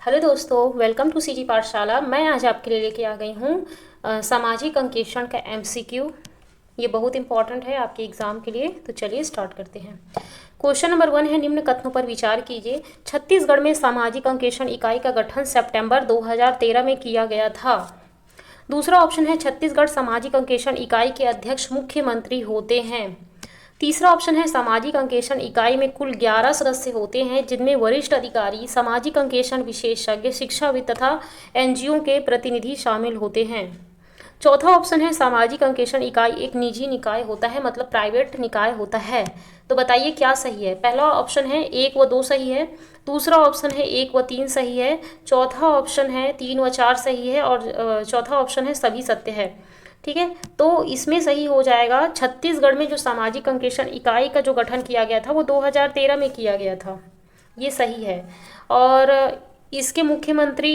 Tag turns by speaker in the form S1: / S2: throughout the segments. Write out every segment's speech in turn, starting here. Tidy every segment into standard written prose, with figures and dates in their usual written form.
S1: Hello दोस्तों, welcome to CG पाठशाला। मैं आज आपके लिए लेके आ गई हूँ सामाजिक अंकेक्षण का एमसीक्यू। ये बहुत इंपॉर्टेंट है आपके एग्ज़ाम के लिए। तो चलिए स्टार्ट करते हैं। क्वेश्चन नंबर 1 है, निम्न कथनों पर विचार कीजिए। छत्तीसगढ़ में सामाजिक अंकेक्षण इकाई का गठन सितंबर 2013 में किया गया था। दूसरा ऑप्शन है, छत्तीसगढ़ सामाजिक अंकेक्षण इकाई के अध्यक्ष मुख्यमंत्री होते हैं। तीसरा ऑप्शन है, सामाजिक अंकेक्षण इकाई में कुल 11 सदस्य होते हैं, जिनमें वरिष्ठ अधिकारी, सामाजिक अंकेक्षण विशेषज्ञ, शिक्षाविद तथा एनजीओ के प्रतिनिधि शामिल होते हैं। चौथा ऑप्शन है, सामाजिक अंकेक्षण इकाई एक निजी निकाय होता है, मतलब प्राइवेट निकाय होता है। तो बताइए क्या सही है। पहला ऑप्शन है 1 व 2 सही है। दूसरा ऑप्शन है 1 व 3 सही है। चौथा ऑप्शन है 3 व 4 सही है। और चौथा ऑप्शन है सभी सत्य है। ठीक है, तो इसमें सही हो जाएगा, छत्तीसगढ़ में जो सामाजिक अंकेक्षण इकाई का जो गठन किया गया था वो 2013 में किया गया था। ये सही है। और इसके मुख्यमंत्री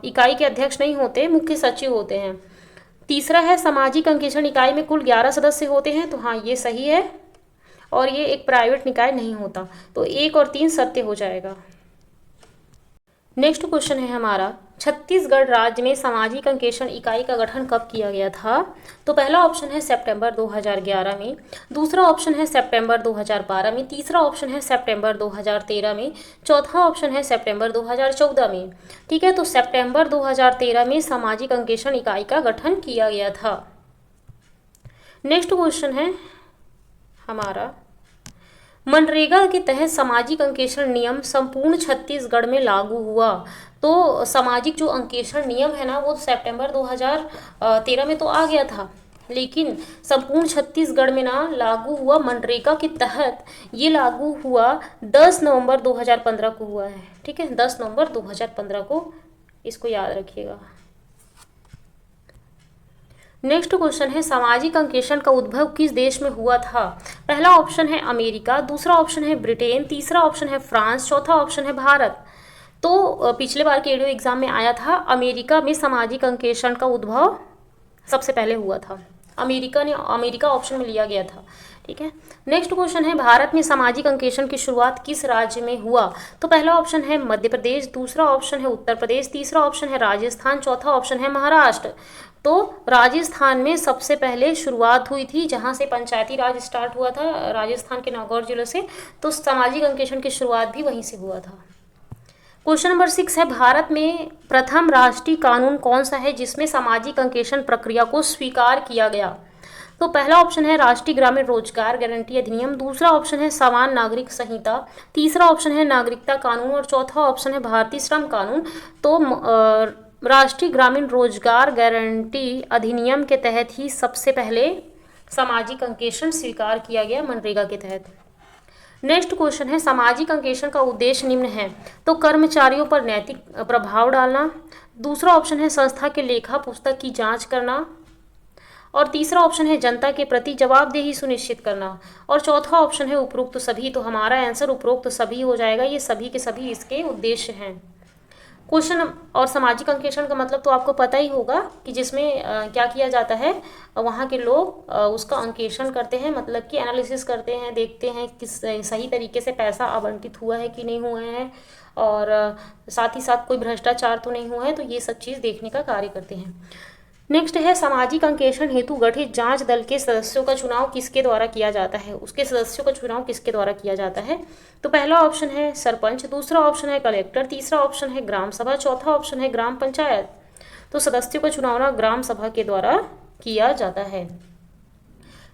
S1: इकाई के अध्यक्ष नहीं होते, मुख्य सचिव होते हैं। तीसरा है, सामाजिक अंकेक्षण इकाई में कुल 11 सदस्य होते हैं। तो हाँ, ये सही है। और ये एक प्राइवेट निकाय नहीं होता। तो 1 और 3 सत्य हो जाएगा। नेक्स्ट क्वेश्चन है हमारा, छत्तीसगढ़ राज्य में सामाजिक अंकेक्षण इकाई का गठन कब किया गया था। तो पहला ऑप्शन है सितंबर 2011 में। दूसरा ऑप्शन है सितंबर 2012 में। तीसरा ऑप्शन है सितंबर 2013 में। चौथा ऑप्शन है सितंबर 2014 में। ठीक है, तो सितंबर 2013 में सामाजिक अंकेक्षण इकाई का गठन किया गया था। नेक्स्ट क्वेश्चन है हमारा, मनरेगा के तहत सामाजिक अंकेक्षण नियम संपूर्ण छत्तीसगढ़ में लागू हुआ। तो सामाजिक जो अंकेक्षण नियम है ना, वो सितंबर 2013 में तो आ गया था, लेकिन संपूर्ण छत्तीसगढ़ में ना लागू हुआ मनरेगा के तहत। ये लागू हुआ 10 नवंबर 2015 को हुआ है। ठीक है, 10 नवंबर 2015 को, इसको याद रखिएगा। नेक्स्ट क्वेश्चन है, सामाजिक अंकेक्षण का उद्भव किस देश में हुआ था। पहला ऑप्शन है अमेरिका। दूसरा ऑप्शन है ब्रिटेन। तीसरा ऑप्शन है फ्रांस। चौथा ऑप्शन है भारत। तो पिछले बार के एडीओ एग्जाम में आया था, अमेरिका में सामाजिक अंकेक्षण का उद्भव सबसे पहले हुआ था। अमेरिका ऑप्शन में लिया गया था। ठीक है, नेक्स्ट क्वेश्चन है, भारत में सामाजिक अंकेक्षण की शुरुआत किस राज्य में हुआ। तो पहला ऑप्शन है मध्य प्रदेश। दूसरा ऑप्शन है उत्तर प्रदेश। तीसरा ऑप्शन है राजस्थान। चौथा ऑप्शन है महाराष्ट्र। तो राजस्थान में सबसे पहले शुरुआत हुई थी, जहां से पंचायती राज स्टार्ट हुआ था, राजस्थान के नागौर जिले से। तो सामाजिक अंकेक्षण की शुरुआत भी वहीं से हुआ था। क्वेश्चन नंबर 6 है, भारत में प्रथम राष्ट्रीय कानून कौन सा है जिसमें सामाजिक अंकेक्षण प्रक्रिया को स्वीकार किया गया। तो पहला ऑप्शन है राष्ट्रीय ग्रामीण रोजगार गारंटी अधिनियम। दूसरा ऑप्शन है समान नागरिक संहिता। तीसरा ऑप्शन है नागरिकता कानून। और चौथा ऑप्शन है भारतीय श्रम कानून। तो राष्ट्रीय ग्रामीण रोजगार गारंटी अधिनियम के तहत ही सबसे पहले सामाजिक अंकेक्षण स्वीकार किया गया, मनरेगा के तहत। नेक्स्ट क्वेश्चन है, सामाजिक अंकेक्षण का उद्देश्य निम्न है। तो कर्मचारियों पर नैतिक प्रभाव डालना। दूसरा ऑप्शन है संस्था के लेखा पुस्तक की जांच करना। और तीसरा ऑप्शन है जनता के प्रति जवाबदेही सुनिश्चित करना। और चौथा ऑप्शन है उपरोक्त सभी। तो हमारा आंसर उपरोक्त सभी हो जाएगा। ये सभी के सभी इसके उद्देश्य हैं। क्वेश्चन और सामाजिक अंकेक्षण का मतलब तो आपको पता ही होगा कि जिसमें क्या किया जाता है, वहाँ के लोग उसका अंकेक्षण करते हैं, मतलब कि एनालिसिस करते हैं, देखते हैं किस सही तरीके से पैसा आवंटित हुआ है कि नहीं हुआ है, और साथ ही साथ कोई भ्रष्टाचार तो नहीं हुआ है। तो ये सब चीज़ देखने का कार्य करते हैं। नेक्स्ट है, सामाजिक अंकेक्षण हेतु गठित जांच दल के सदस्यों का चुनाव किसके द्वारा किया जाता है। उसके सदस्यों का चुनाव किसके द्वारा किया जाता है। तो पहला ऑप्शन है सरपंच। दूसरा ऑप्शन है कलेक्टर। तीसरा ऑप्शन है ग्राम सभा। चौथा ऑप्शन है ग्राम पंचायत। तो सदस्यों का चुनाव ना ग्राम सभा के द्वारा किया जाता है।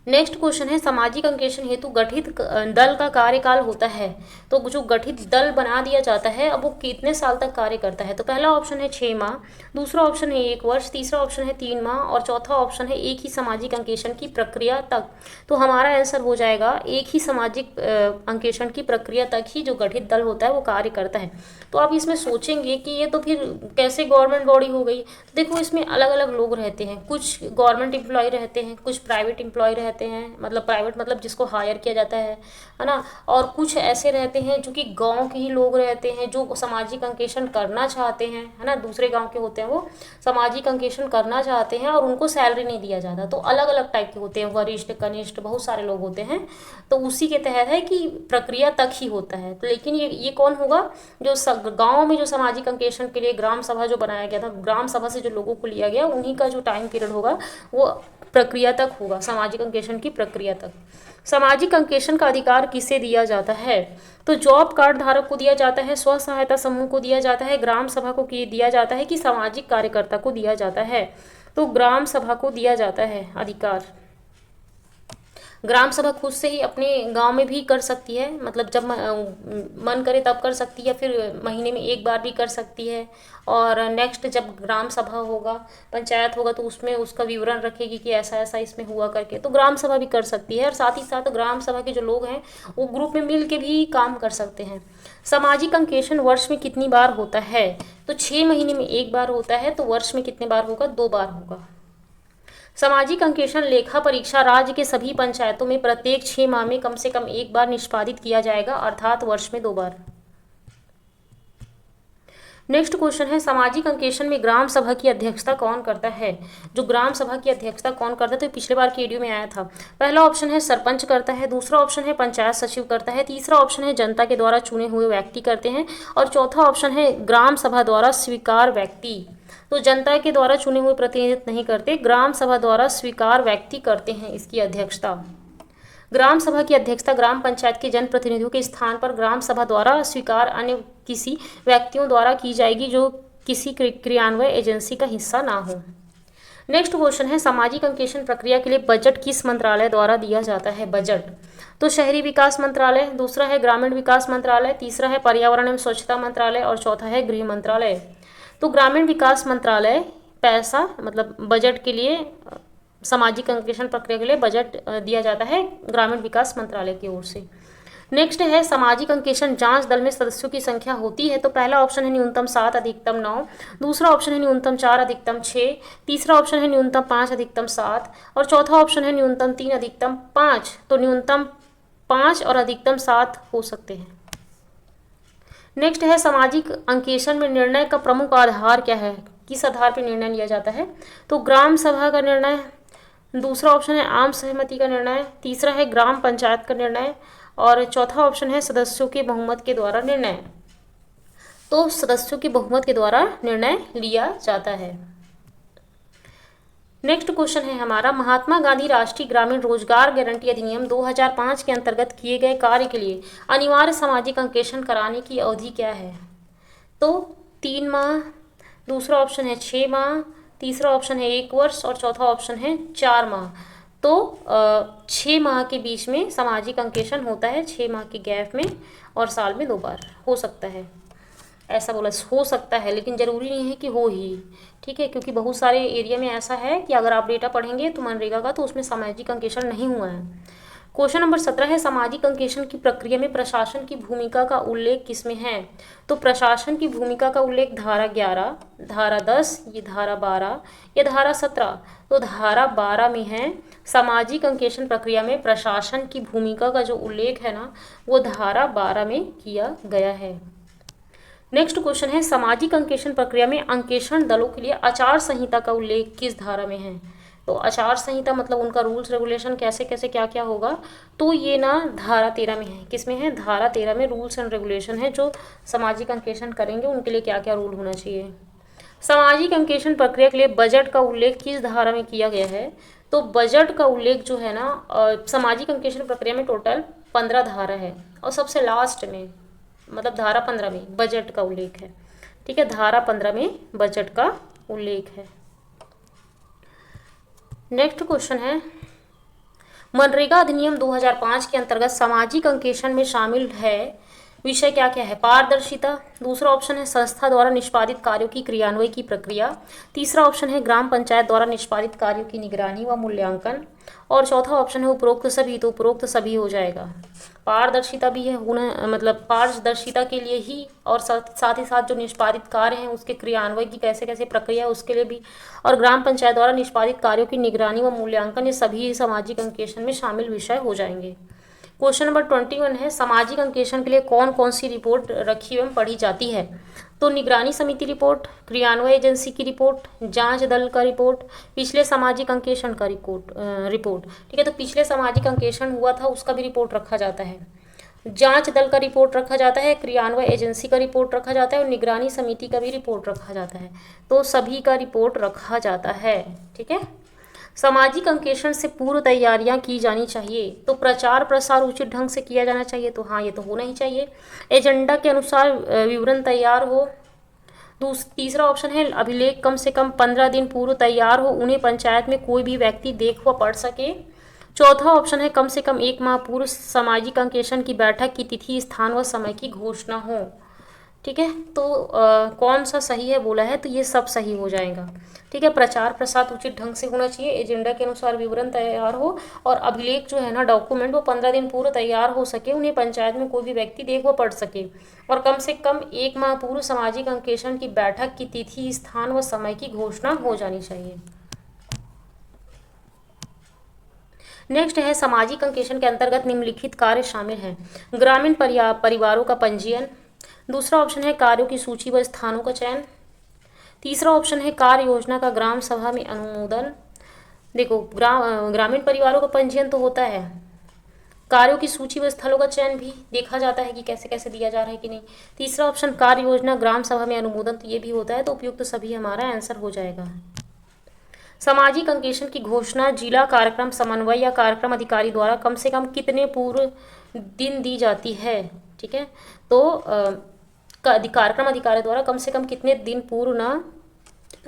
S1: नेक्स्ट क्वेश्चन है, सामाजिक अंकेक्षण हेतु गठित दल का कार्यकाल होता है। तो जो गठित दल बना दिया जाता है, अब वो कितने साल तक कार्य करता है। तो पहला ऑप्शन है 6 माह। दूसरा ऑप्शन है 1 वर्ष। तीसरा ऑप्शन है 3 माह। और चौथा ऑप्शन है एक ही सामाजिक अंकेक्षण की प्रक्रिया तक। तो हमारा आंसर हो जाएगा एक ही सामाजिक अंकेक्षण की प्रक्रिया तक ही जो गठित दल होता है वो कार्य करता है। तो आप इसमें सोचेंगे कि ये तो फिर कैसे गवर्नमेंट बॉडी हो गई। तो देखो, इसमें अलग अलग लोग रहते हैं, कुछ गवर्नमेंट एम्प्लॉय रहते हैं, कुछ प्राइवेट एम्प्लॉय रहते रहते हैं, मतलब प्राइवेट मतलब जिसको हायर किया जाता है ना। और कुछ ऐसे रहते हैं जो कि गांव के ही लोग रहते हैं जो सामाजिक अंकेक्षण करना चाहते हैं, है ना, दूसरे गांव के होते हैं, वो सामाजिक अंकेक्षण करना चाहते हैं और उनको सैलरी नहीं दिया जाता। तो अलग अलग टाइप के होते हैं, वरिष्ठ, कनिष्ठ, बहुत सारे लोग होते हैं। तो उसी के तहत है कि प्रक्रिया तक ही होता है। तो लेकिन ये कौन होगा, जो गांव में जो सामाजिक अंकेक्षण के लिए ग्राम सभा जो बनाया गया था, ग्राम सभा से जो लोगों को लिया गया, उन्हीं का जो टाइम पीरियड होगा वो प्रक्रिया तक होगा, सामाजिक अंकेक्षण की प्रक्रिया तक। सामाजिक अंकेक्षण का अधिकार किसे दिया जाता है, तो जॉब कार्ड धारक को दिया जाता है, स्व सहायता समूह को दिया जाता है, ग्राम सभा को दिया जाता है, कि सामाजिक कार्यकर्ता को दिया जाता है। तो ग्राम सभा को दिया जाता है अधिकार। ग्राम सभा खुद से ही अपने गांव में भी कर सकती है, मतलब जब मन करे तब कर सकती है, फिर महीने में एक बार भी कर सकती है। और नेक्स्ट जब ग्राम सभा होगा, पंचायत होगा, तो उसमें उसका विवरण रखेगी कि ऐसा ऐसा इसमें हुआ करके, तो ग्राम सभा भी कर सकती है। और साथ ही साथ ग्राम सभा के जो लोग हैं वो ग्रुप में मिल के भी काम कर सकते हैं। सामाजिक अंकेक्षण वर्ष में कितनी बार होता है, तो 6 महीने में एक बार होता है। तो वर्ष में कितने बार होगा, 2 बार होगा। सामाजिक अंकेक्षण लेखा परीक्षा राज्य के सभी पंचायतों में प्रत्येक 6 माह में कम से कम एक बार निष्पादित किया जाएगा, अर्थात वर्ष में 2 बार। नेक्स्ट क्वेश्चन है, सामाजिक अंकेक्षण में ग्राम सभा की अध्यक्षता कौन करता है। जो ग्राम सभा की अध्यक्षता कौन करता है, तो पिछले बार की वीडियो में आया था। पहला ऑप्शन है सरपंच करता है, दूसरा ऑप्शन है पंचायत सचिव करता है, तीसरा ऑप्शन है जनता के द्वारा चुने हुए व्यक्ति करते हैं, और चौथा ऑप्शन है ग्राम सभा द्वारा स्वीकार व्यक्ति। तो जनता के द्वारा चुने हुए प्रतिनिधित्व नहीं करते, ग्राम सभा द्वारा स्वीकार व्यक्ति करते हैं इसकी अध्यक्षता। ग्राम सभा की अध्यक्षता ग्राम पंचायत के जनप्रतिनिधियों के स्थान पर ग्राम सभा द्वारा स्वीकार अन्य किसी व्यक्तियों द्वारा की जाएगी जो किसी क्रियान्वयन एजेंसी का हिस्सा ना हो। नेक्स्ट क्वेश्चन है, सामाजिक अंकेक्षण प्रक्रिया के लिए बजट किस मंत्रालय द्वारा दिया जाता है। बजट तो शहरी विकास मंत्रालय, दूसरा है ग्रामीण विकास मंत्रालय, तीसरा है पर्यावरण एवं स्वच्छता मंत्रालय, और चौथा है गृह मंत्रालय। तो ग्रामीण विकास मंत्रालय पैसा मतलब बजट के लिए, सामाजिक अंकेक्षण प्रक्रिया के लिए बजट दिया जाता है ग्रामीण विकास मंत्रालय की ओर से। नेक्स्ट है, सामाजिक अंकेक्षण जांच दल में सदस्यों की संख्या होती है। तो पहला ऑप्शन है न्यूनतम 7 अधिकतम 9, दूसरा ऑप्शन है न्यूनतम 4 अधिकतम 6, तीसरा ऑप्शन है न्यूनतम 5 अधिकतम 7, और चौथा ऑप्शन है न्यूनतम 3 अधिकतम 5। तो न्यूनतम 5 और अधिकतम 7 हो सकते हैं। नेक्स्ट है, सामाजिक अंकेक्षण में निर्णय का प्रमुख आधार क्या है, किस आधार पर निर्णय लिया जाता है। तो ग्राम सभा का निर्णय, दूसरा ऑप्शन है आम सहमति का निर्णय, तीसरा है ग्राम पंचायत का निर्णय, और चौथा ऑप्शन है सदस्यों के बहुमत के द्वारा निर्णय। तो सदस्यों के बहुमत के द्वारा निर्णय लिया जाता है। नेक्स्ट क्वेश्चन है हमारा, महात्मा गांधी राष्ट्रीय ग्रामीण रोजगार गारंटी अधिनियम 2005 के अंतर्गत किए गए कार्य के लिए अनिवार्य सामाजिक अंकेक्षण कराने की अवधि क्या है। तो 3 माह, दूसरा ऑप्शन है 6 माह, तीसरा ऑप्शन है 1 वर्ष, और चौथा ऑप्शन है 4 माह। तो 6 माह के बीच में सामाजिक अंकेक्षण होता है, 6 माह के गैप में, और साल में 2 बार हो सकता है। ऐसा बोला हो सकता है, लेकिन ज़रूरी नहीं है कि हो ही, ठीक है, क्योंकि बहुत सारे एरिया में ऐसा है कि अगर आप डेटा पढ़ेंगे तो मनरेगा का, तो उसमें सामाजिक अंकेक्षण नहीं हुआ है। क्वेश्चन नंबर 17 है, सामाजिक अंकेक्षण की प्रक्रिया में प्रशासन की भूमिका का उल्लेख किसमें है। तो प्रशासन की भूमिका का उल्लेख धारा 11, धारा 10, ये धारा 12 या धारा 17। तो धारा 12 में है। सामाजिक अंकेक्षण प्रक्रिया में प्रशासन की भूमिका का जो उल्लेख है ना, वो धारा 12 में किया गया है। नेक्स्ट क्वेश्चन है, सामाजिक अंकेक्षण प्रक्रिया में अंकेक्षण दलों के लिए आचार संहिता का उल्लेख किस धारा में है। तो आचार संहिता मतलब उनका रूल्स रेगुलेशन कैसे कैसे क्या क्या होगा, तो ये ना धारा 13 में है। किस में है, धारा 13 में रूल्स एंड रेगुलेशन है, जो सामाजिक अंकेक्षण करेंगे उनके लिए क्या क्या रूल होना चाहिए। सामाजिक अंकेक्षण प्रक्रिया के लिए बजट का उल्लेख किस धारा में किया गया है। तो बजट का उल्लेख जो है ना, सामाजिक अंकेक्षण प्रक्रिया में टोटल 15 धारा है, और सबसे लास्ट में मतलब धारा 15 में बजट का उल्लेख है, ठीक है, धारा 15 में बजट का उल्लेख है। नेक्स्ट क्वेश्चन है, मनरेगा अधिनियम 2005 के अंतर्गत सामाजिक अंकेक्षण में शामिल है विषय क्या क्या है? पारदर्शिता। दूसरा ऑप्शन है संस्था द्वारा निष्पादित कार्यों की क्रियान्वयन की प्रक्रिया। तीसरा ऑप्शन है ग्राम पंचायत द्वारा निष्पादित कार्यों की निगरानी व मूल्यांकन। और चौथा ऑप्शन है उपरोक्त सभी। तो उपरोक्त सभी हो जाएगा। पारदर्शिता भी है होना, मतलब पारदर्शिता के लिए ही, और साथ ही साथ जो निष्पादित कार्य हैं उसके क्रियान्वयन की कैसे कैसे प्रक्रिया है उसके लिए भी, और ग्राम पंचायत द्वारा निष्पादित कार्यों की निगरानी व मूल्यांकन, ये सभी सामाजिक अंकेक्षण में शामिल विषय हो जाएंगे। क्वेश्चन नंबर 21 है सामाजिक अंकेक्षण के लिए कौन कौन सी रिपोर्ट रखी एवं पढ़ी जाती है? तो निगरानी समिति रिपोर्ट, क्रियान्वयन एजेंसी की रिपोर्ट, जांच दल का रिपोर्ट, पिछले सामाजिक अंकेक्षण का रिपोर्ट। ठीक है, तो पिछले सामाजिक अंकेक्षण हुआ था उसका भी रिपोर्ट रखा जाता है, जांच दल का रिपोर्ट रखा जाता है, क्रियान्वयन एजेंसी का रिपोर्ट रखा जाता है और निगरानी समिति का भी रिपोर्ट रखा जाता है। तो सभी का रिपोर्ट रखा जाता है। ठीक है, सामाजिक अंकेक्षण से पूर्व तैयारियां की जानी चाहिए। तो प्रचार प्रसार उचित ढंग से किया जाना चाहिए। तो हाँ, ये तो होना ही चाहिए। एजेंडा के अनुसार विवरण तैयार हो। तीसरा ऑप्शन है अभिलेख कम से कम 15 दिन पूर्व तैयार हो, उन्हें पंचायत में कोई भी व्यक्ति देख व पढ़ सके। चौथा ऑप्शन है कम से कम 1 माह पूर्व सामाजिक अंकेक्षण की बैठक की तिथि, स्थान व समय की घोषणा हो। ठीक है, तो कौन सा सही है बोला है, तो ये सब सही हो जाएगा। ठीक है, प्रचार प्रसार उचित ढंग से होना चाहिए, एजेंडा के अनुसार विवरण तैयार हो, और अभिलेख जो है ना डॉक्यूमेंट वो 15 दिन पूर्व तैयार हो सके, उन्हें पंचायत में कोई भी व्यक्ति देख व पढ़ सके, और कम से कम 1 माह पूर्व सामाजिक अंकेक्षण की बैठक की तिथि, स्थान व समय की घोषणा हो जानी चाहिए। नेक्स्ट है सामाजिक अंकेक्षण के अंतर्गत निम्नलिखित कार्य शामिल हैं। ग्रामीण परिवारों का पंजीयन। दूसरा ऑप्शन है कार्यों की सूची व स्थानों का चयन। तीसरा ऑप्शन है कार्य योजना का ग्राम सभा में अनुमोदन। देखो, ग्रामीण परिवारों का पंजीयन तो होता है, कार्यों की सूची व स्थलों का चयन भी देखा जाता है कि कैसे कैसे दिया जा रहा है कि नहीं। तीसरा ऑप्शन कार्य योजना ग्राम सभा में अनुमोदन, तो ये भी होता है। तो उपयुक्त तो सभी हमारा आंसर हो जाएगा। सामाजिक अंकेक्षण की घोषणा जिला कार्यक्रम समन्वय या कार्यक्रम अधिकारी द्वारा कम से कम कितने पूर्व दिन दी जाती है? ठीक है, तो कार्यक्रम अधिकारी द्वारा कम से कम कितने दिन पूर्व ना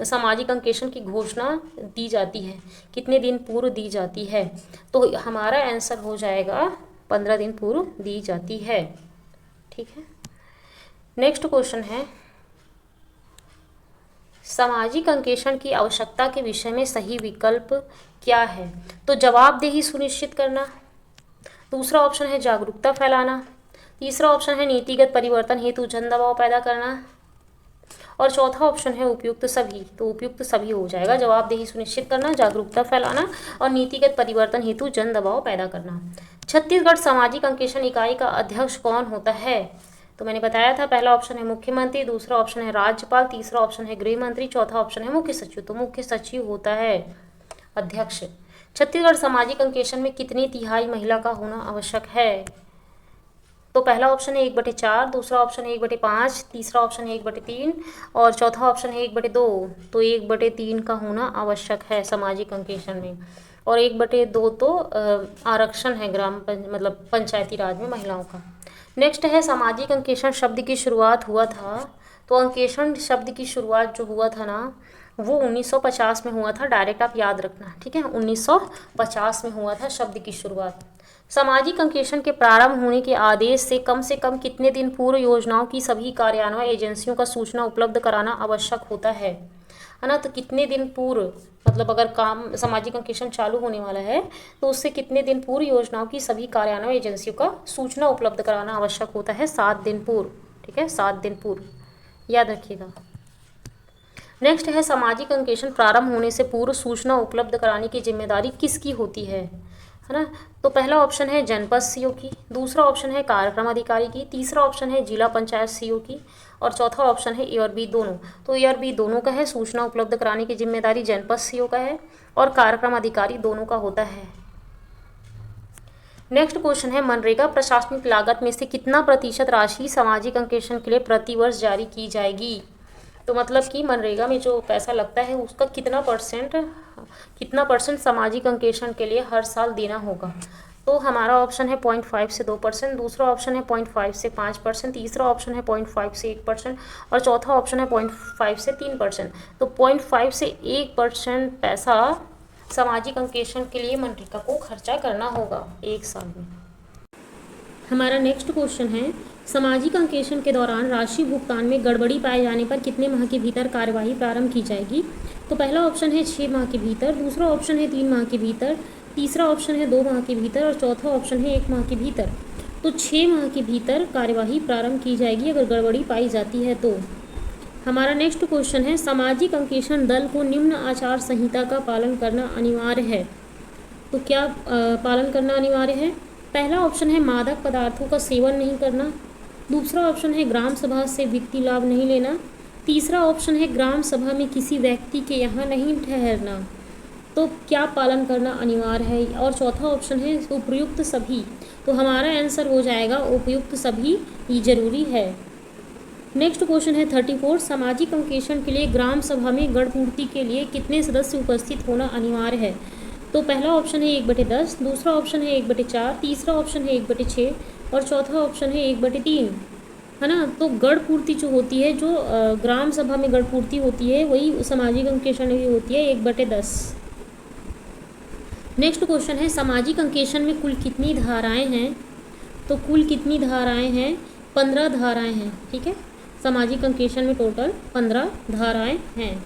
S1: सामाजिक अंकेक्षण की घोषणा दी जाती है, कितने दिन पूर्व दी जाती है? तो हमारा आंसर हो जाएगा 15 दिन पूर्व दी जाती है। ठीक है, नेक्स्ट क्वेश्चन है सामाजिक अंकेक्षण की आवश्यकता के विषय में सही विकल्प क्या है? तो जवाबदेही सुनिश्चित करना। दूसरा ऑप्शन है जागरूकता फैलाना। तीसरा ऑप्शन है नीतिगत परिवर्तन हेतु जन दबाव पैदा करना, और चौथा ऑप्शन है उपयुक्त सभी। तो उपयुक्त सभी हो जाएगा, जवाबदेही सुनिश्चित करना, जागरूकता फैलाना और नीतिगत परिवर्तन हेतु जन दबाव पैदा करना। छत्तीसगढ़ सामाजिक अंकेक्षण इकाई का अध्यक्ष कौन होता है? तो मैंने बताया था, पहला ऑप्शन है मुख्यमंत्री, दूसरा ऑप्शन है राज्यपाल, तीसरा ऑप्शन है गृह मंत्री, चौथा ऑप्शन है मुख्य सचिव। तो मुख्य सचिव होता है अध्यक्ष। छत्तीसगढ़ सामाजिक अंकेक्षण में कितनी तिहाई महिला का होना आवश्यक है? तो पहला ऑप्शन है 1/4, दूसरा ऑप्शन है 1/5, तीसरा ऑप्शन है 1/3 और चौथा ऑप्शन है 1/2। तो 1/3 का होना आवश्यक है सामाजिक अंकेक्षण में, और 1/2 तो आरक्षण है मतलब पंचायती राज में महिलाओं का। नेक्स्ट है सामाजिक अंकेक्षण शब्द की शुरुआत हुआ था। तो अंकेक्षण शब्द की शुरुआत जो हुआ था ना, वो 1950 में हुआ था। डायरेक्ट आप याद रखना, ठीक है, 1950 में हुआ था शब्द की शुरुआत। सामाजिक अंकेक्षण के प्रारंभ होने के आदेश से कम कितने दिन पूर्व योजनाओं की सभी कार्यान्वयन एजेंसियों का सूचना उपलब्ध कराना आवश्यक होता है ना? तो कितने दिन पूर्व, मतलब अगर काम सामाजिक अंकेक्षण चालू होने वाला है तो उससे कितने दिन पूर्व योजनाओं की सभी कार्यान्वयन एजेंसियों का सूचना उपलब्ध कराना आवश्यक होता है? 7 दिन पूर्व। ठीक है, 7 दिन पूर्व, याद रखिएगा। नेक्स्ट है सामाजिक अंकेक्षण प्रारंभ होने से पूर्व सूचना उपलब्ध कराने की जिम्मेदारी किसकी होती है ना? तो पहला ऑप्शन है जनपद सीओ की, दूसरा ऑप्शन है कार्यक्रम अधिकारी की, तीसरा ऑप्शन है जिला पंचायत सीओ की और चौथा ऑप्शन है ए और बी दोनों। तो ए और बी दोनों का है, सूचना उपलब्ध कराने की जिम्मेदारी जनपद सीओ का है और कार्यक्रम अधिकारी दोनों का होता है। नेक्स्ट क्वेश्चन है मनरेगा प्रशासनिक लागत में से कितना प्रतिशत राशि सामाजिक अंकेक्षण के लिए प्रतिवर्ष जारी की जाएगी? तो मतलब कि मनरेगा में जो पैसा लगता है उसका कितना परसेंट सामाजिक अंकेक्षण के लिए हर साल देना होगा? तो हमारा ऑप्शन है 0.5 से 2%, दूसरा ऑप्शन है 0.5 से 5%, तीसरा ऑप्शन है 0.5 से 1% और चौथा ऑप्शन है 0.5 से 3%। तो 0.5 से 1% पैसा सामाजिक अंकेक्षण के लिए मनरेगा को खर्चा करना होगा 1 साल में। हमारा नेक्स्ट क्वेश्चन है सामाजिक अंकेक्षण के दौरान राशि भुगतान में गड़बड़ी पाए जाने पर कितने माह के भीतर कार्यवाही प्रारंभ की जाएगी। तो पहला ऑप्शन है 6 माह के भीतर, दूसरा ऑप्शन है 3 माह के भीतर, तीसरा ऑप्शन है 2 माह के भीतर और चौथा ऑप्शन है 1 माह के भीतर। तो 6 माह के भीतर कार्यवाही प्रारंभ की जाएगी अगर गड़बड़ी पाई जाती है तो। हमारा नेक्स्ट क्वेश्चन है सामाजिक अंकेक्षण दल को निम्न आचार संहिता का पालन करना अनिवार्य है। तो क्या पालन करना अनिवार्य है। पहला ऑप्शन है मादक पदार्थों का सेवन नहीं करना, दूसरा ऑप्शन है ग्राम सभा से वित्तीय लाभ नहीं लेना, तीसरा ऑप्शन है ग्राम सभा में किसी व्यक्ति के यहाँ नहीं ठहरना। तो क्या पालन करना अनिवार्य है, और चौथा ऑप्शन है उपयुक्त सभी। तो हमारा आंसर हो जाएगा उपयुक्त सभी ये जरूरी है। नेक्स्ट क्वेश्चन है 34 सामाजिक अंकेक्षण के लिए ग्राम सभा में गण पूर्ति के लिए कितने सदस्य उपस्थित होना अनिवार्य है। तो पहला ऑप्शन है 1/10, दूसरा ऑप्शन है 1/4, तीसरा ऑप्शन है 1/6 और चौथा ऑप्शन है 1/3, है ना। तो गण पूर्ति जो होती है, जो ग्राम सभा में गण पूर्ति होती है, वही सामाजिक अंकेक्षण में होती है 1/10। नेक्स्ट क्वेश्चन है सामाजिक अंकेक्षण में कुल कितनी धाराएं हैं। तो कुल कितनी धाराएं हैं, 15 धाराएं हैं। ठीक है, सामाजिक अंकेक्षण में टोटल 15 धाराएं हैं।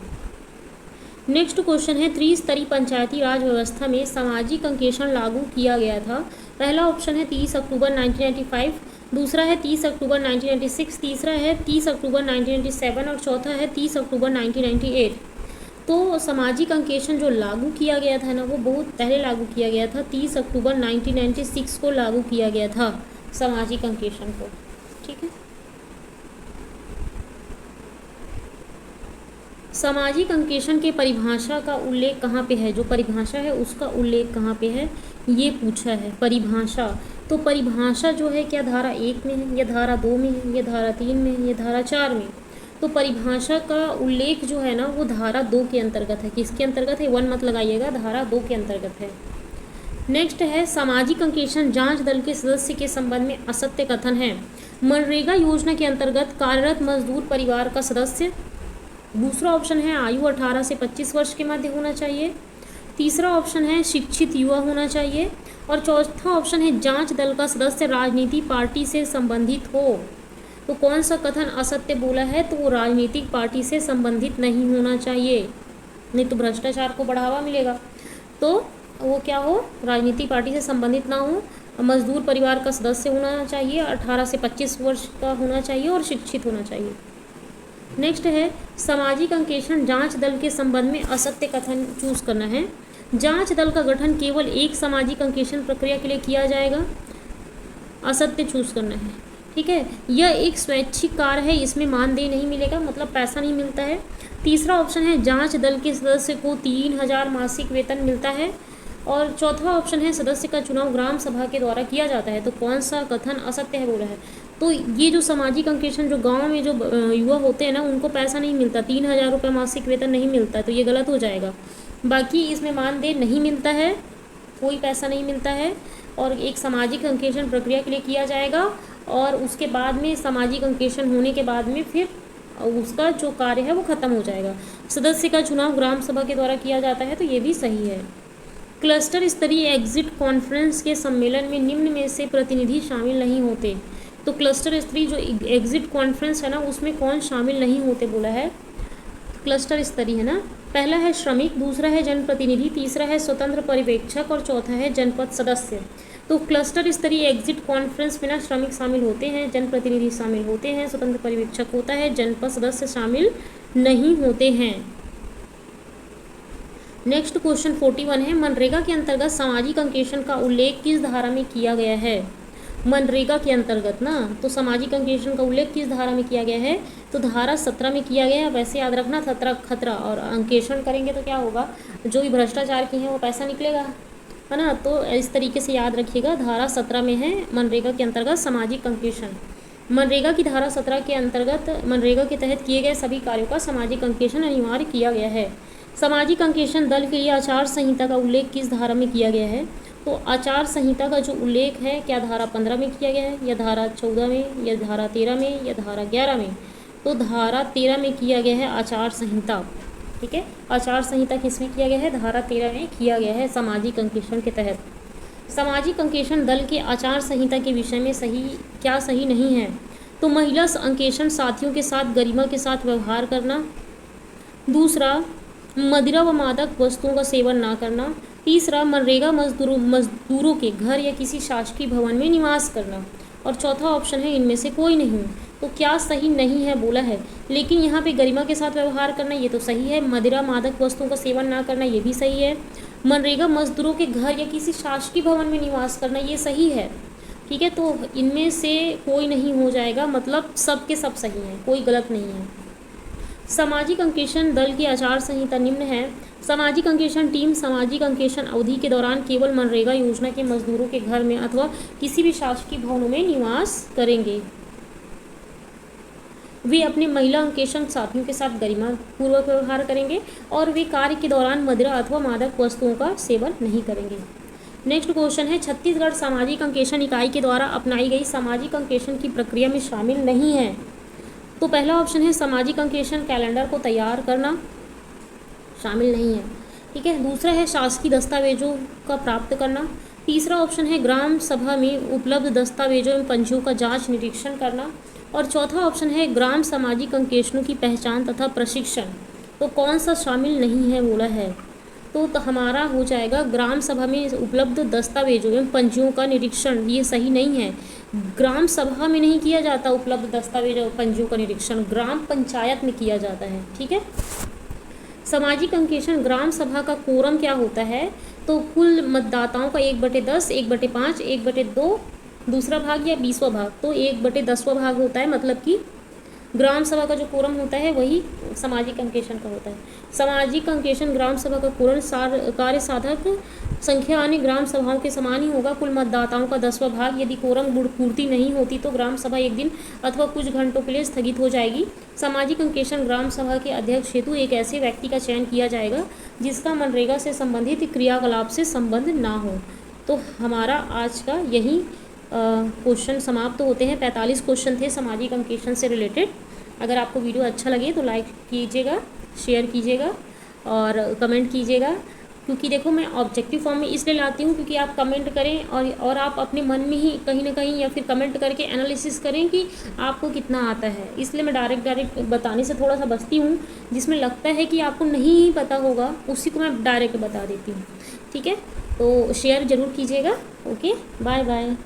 S1: नेक्स्ट क्वेश्चन है त्रिस्तरीय पंचायती राज व्यवस्था में सामाजिक अंकेक्षण लागू किया गया था। पहला ऑप्शन है 30 अक्टूबर 1995, दूसरा है 30 अक्टूबर 1996, तीसरा है 30 अक्टूबर 1997 और चौथा है 30 अक्टूबर 1998। तो सामाजिक अंकेक्षण जो लागू किया गया था ना, वो बहुत पहले लागू किया गया था, 30 अक्टूबर 1996 को लागू किया गया था सामाजिक अंकेक्षण को। ठीक है, सामाजिक अंकेक्षण के परिभाषा का उल्लेख कहाँ पे है, जो परिभाषा है उसका उल्लेख कहाँ पे है ये पूछा है। परिभाषा, तो परिभाषा जो है क्या धारा 1 में है, या धारा 2 में है, या धारा 3 में है, या धारा 4 में। तो परिभाषा का उल्लेख जो है ना वो धारा 2 के अंतर्गत है। किसके अंतर्गत है, 1 मत लगाइएगा, धारा 2 के अंतर्गत है। नेक्स्ट है सामाजिक अंकेक्षण जांच दल के सदस्य के संबंध में असत्य कथन है। मनरेगा योजना के अंतर्गत कार्यरत मजदूर परिवार का सदस्य। दूसरा ऑप्शन है आयु 18 से 25 वर्ष के मध्य होना चाहिए, तीसरा ऑप्शन है शिक्षित युवा होना चाहिए और चौथा ऑप्शन है जांच दल का सदस्य राजनीतिक पार्टी से संबंधित हो। तो कौन सा कथन असत्य बोला है, तो वो राजनीतिक पार्टी से संबंधित नहीं होना चाहिए, नहीं तो भ्रष्टाचार को बढ़ावा मिलेगा। तो वो क्या हो, राजनीतिक पार्टी से संबंधित ना हो, मजदूर परिवार का सदस्य होना चाहिए, 18 से 25 वर्ष का होना चाहिए और शिक्षित होना चाहिए। नेक्स्ट है सामाजिक अंकेक्षण जांच दल के संबंध में असत्य कथन चूज करना है। जांच दल का गठन केवल एक सामाजिक अंकेक्षण प्रक्रिया के लिए किया जाएगा, असत्य चूज करना है। ठीक है, यह एक स्वैच्छिक कार्य है, इसमें मानदेय नहीं मिलेगा, मतलब पैसा नहीं मिलता है। तीसरा ऑप्शन है जांच दल के सदस्य को 3000 मासिक वेतन मिलता है और चौथा ऑप्शन है सदस्य का चुनाव ग्राम सभा के द्वारा किया जाता है। तो कौन सा कथन असत्य है बोला है, तो ये जो सामाजिक अंकेक्षण जो गांव में जो युवा होते हैं ना उनको पैसा नहीं मिलता, 3000 रुपये मासिक वेतन नहीं मिलता, तो ये गलत हो जाएगा। बाकी इसमें मानदेय नहीं मिलता है, कोई पैसा नहीं मिलता है और एक सामाजिक अंकेक्षण प्रक्रिया के लिए किया जाएगा और उसके बाद में सामाजिक अंकेक्षण होने के बाद में फिर उसका जो कार्य है वो खत्म हो जाएगा। सदस्य का चुनाव ग्राम सभा के द्वारा किया जाता है, तो ये भी सही है। क्लस्टर स्तरीय एग्जिट कॉन्फ्रेंस के सम्मेलन में निम्न में से प्रतिनिधि शामिल नहीं होते। तो क्लस्टर स्तरीय जो एग्जिट कॉन्फ्रेंस है ना उसमें कौन शामिल नहीं होते बोला है, क्लस्टर स्तरीय है ना। पहला है श्रमिक, दूसरा है जनप्रतिनिधि, तीसरा है स्वतंत्र पर्यवेक्षक और चौथा है जनपद सदस्य। तो क्लस्टर स्तरीय एग्जिट कॉन्फ्रेंस में ना श्रमिक शामिल होते हैं, जनप्रतिनिधि शामिल होते हैं, स्वतंत्र पर्यवेक्षक होता है, जनपद सदस्य शामिल नहीं होते हैं। नेक्स्ट क्वेश्चन 41 है मनरेगा के अंतर्गत सामाजिक अंकेक्षण का उल्लेख किस धारा में किया गया है। मनरेगा के अंतर्गत ना, तो सामाजिक अंकेक्षण का उल्लेख किस धारा में किया गया है, तो धारा 17 में किया गया है। वैसे याद रखना खतरा और अंकेक्षण करेंगे तो क्या होगा, जो भी भ्रष्टाचार किए हैं वो पैसा निकलेगा, है ना। तो इस तरीके से याद रखिएगा, धारा 17 में है मनरेगा के अंतर्गत सामाजिक अंकेक्षण। मनरेगा की धारा 17 के अंतर्गत मनरेगा के तहत किए गए सभी कार्यों का सामाजिक अंकेक्षण अनिवार्य किया गया है। सामाजिक अंकेक्षण दल के लिए आचार संहिता का उल्लेख किस धारा में किया गया है, तो आचार संहिता का जो उल्लेख है क्या धारा 15 में किया गया है, या धारा 14 में, या धारा 13 में, या धारा 11 में। तो धारा 13 में किया गया है आचार संहिता। ठीक है, आचार संहिता किस में किया गया है, धारा 13 में किया गया है सामाजिक अंकेक्षण के तहत। सामाजिक अंकेक्षण दल के आचार संहिता के विषय में सही नहीं है? तो महिला अंकेक्षण साथियों के साथ गरिमा के साथ व्यवहार करना। दूसरा, मदिरा व मादक वस्तुओं का सेवन ना करना। तीसरा, मनरेगा मजदूरों के घर या किसी शासकीय भवन में निवास करना। और चौथा ऑप्शन है इनमें से कोई नहीं। तो क्या सही नहीं है बोला है, लेकिन यहाँ पे गरिमा के साथ व्यवहार करना ये तो सही है, मदिरा मादक वस्तुओं का सेवन ना करना ये भी सही है, मनरेगा मजदूरों के घर या किसी शासकीय भवन में निवास करना ये सही है। ठीक है, तो इनमें से कोई नहीं हो जाएगा, मतलब सब के सब सही हैं, कोई गलत नहीं है। सामाजिक अंकेक्षण दल की आचार संहिता निम्न है। सामाजिक अंकेक्षण टीम सामाजिक अंकेक्षण अवधि के दौरान केवल मनरेगा योजना के मजदूरों के घर में अथवा किसी भी शासकीय भवनों में निवास करेंगे। वे अपने महिला अंकेक्षण साथियों के साथ गरिमा पूर्वक व्यवहार करेंगे और वे कार्य के दौरान मदिरा अथवा मादक वस्तुओं का सेवन नहीं करेंगे। नेक्स्ट क्वेश्चन है, छत्तीसगढ़ सामाजिक अंकेक्षण इकाई के द्वारा अपनाई गई सामाजिक अंकेक्षण की प्रक्रिया में शामिल नहीं है। तो पहला ऑप्शन है सामाजिक अंकेक्षण कैलेंडर को तैयार करना, शामिल नहीं है। ठीक है, दूसरा है शासकीय दस्तावेजों का प्राप्त करना। तीसरा ऑप्शन है ग्राम सभा में उपलब्ध दस्तावेजों एवं पंजियों का जांच निरीक्षण करना। और चौथा ऑप्शन है ग्राम सामाजिक अंकेक्षणों की पहचान तथा प्रशिक्षण। तो कौन सा शामिल नहीं है बोला है? तो हमारा हो जाएगा ग्राम सभा में उपलब्ध दस्तावेजों एवं पंजियों का निरीक्षण, ये सही नहीं है। ग्राम सभा में नहीं किया जाता उपलब्ध दस्तावेज और पंजियों का निरीक्षण, ग्राम पंचायत में किया जाता है। ठीक है, सामाजिक अंकेक्षण ग्राम सभा का कोरम क्या होता है? तो कुल मतदाताओं का 1/10, 1/5, 1/2 दूसरा भाग या 20वां भाग, तो 1/10वां भाग होता है, मतलब कि ग्राम सभा का जो कोरम होता है वही सामाजिक अंकेक्षण का होता है। सामाजिक अंकेक्षण ग्राम सभा का कोरम कार्य साधक संख्या अन्य ग्राम सभाओं के समान ही होगा, कुल मतदाताओं का 10वां भाग। यदि कोरम गुण पूर्ति नहीं होती तो ग्राम सभा एक दिन अथवा कुछ घंटों के लिए स्थगित हो जाएगी। सामाजिक अंकेक्षण ग्राम सभा के अध्यक्ष हेतु एक ऐसे व्यक्ति का चयन किया जाएगा जिसका मनरेगा से संबंधित क्रियाकलाप से संबंध ना हो। तो हमारा आज का यही क्वेश्चन समाप्त होते हैं। 45 क्वेश्चन थे सामाजिक अंकेक्षण से रिलेटेड। अगर आपको वीडियो अच्छा लगे तो लाइक कीजिएगा, शेयर कीजिएगा और कमेंट कीजिएगा, क्योंकि देखो मैं ऑब्जेक्टिव फॉर्म में इसलिए लाती हूँ क्योंकि आप कमेंट करें और आप अपने मन में ही कहीं ना कहीं या फिर कमेंट करके एनालिसिस करें कि आपको कितना आता है। इसलिए मैं डायरेक्ट बताने से थोड़ा सा बचती हूँ, जिसमें लगता है कि आपको नहीं पता होगा उसी को मैं डायरेक्ट बता देती हूँ। ठीक है, तो शेयर ज़रूर कीजिएगा। Okay, bye bye.